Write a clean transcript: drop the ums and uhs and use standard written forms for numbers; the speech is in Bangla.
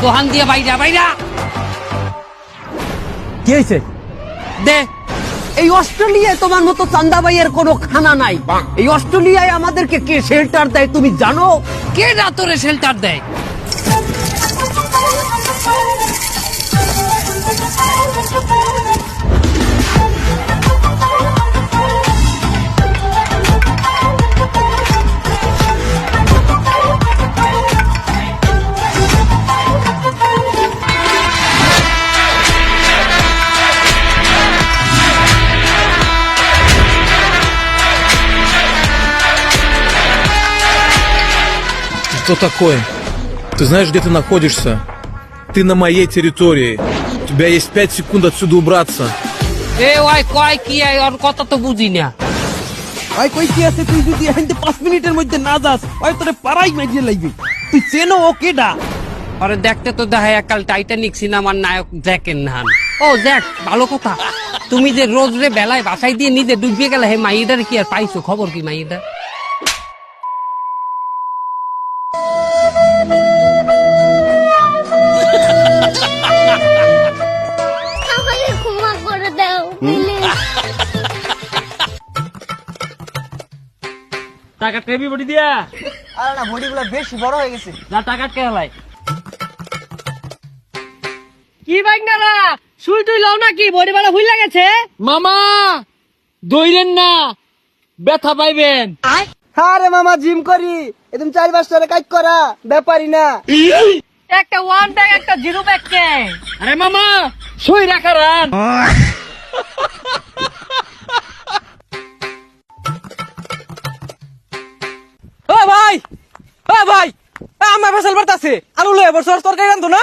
দোহান দিয়ে বাইরা বাইরা কি হয়েছে? দে। এই অস্ট্রেলিয়ায় তোমার মতো চান্দাবাইয়ের কোনো খানা নাই। এই অস্ট্রেলিয়ায় আমাদেরকে কে শেল্টার দেয় তুমি জানো? কে রাতরে শেল্টার দেয়? Кто такой? Ты знаешь, где ты находишься? Ты на моей территории. У тебя есть 5 секунд отсюда убраться. এ ওই কয় কি ওর কথা তো বুঝি না। ওই কই কি আছে? তুই যদি এখান 5 মিনিটের মধ্যে না যাস ওই তোরে পাড়াই মাইরিয়ে লাগবে। তুই চেনো ও কেডা? আরে দেখতে তো দেখায় একাল টাইটানিক সিনেমার নায়ক জ্যাকের নান। ও জ্যাক, ভালো কথা। তুমি যে রোজ রে বেলায় বাসায় দিয়ে নিজে ডুবিয়ে গেলে হে মাইদার কি আর পাইছো? খবর কি মাইদা? আমাকে ক্ষমা করে দাও প্লিজ। টাকা টেবি বডি দিয়া আরে না, বডিগুলো বেশি বড় হয়ে গেছে। না টাকা কে হলাই কি বাইঙ্গারা শুই তুই লও নাকি বডি বাড়া ভুল লাগেছে মামা দইরেন না ব্যথা পাইবেন। আরে মামা জিম করি, একদম 4-5 টাকা কাজ করা ব্যাপারই না। একটা ওয়ান ব্যাগ একটা জিরো ব্যাগ কে? আরে মামা শুই রাখা রান। ও ভাই, ও ভাই, আমার ফসল বাড়তাছে। আলু লয়ে বছর তরকারি রান্ধো না?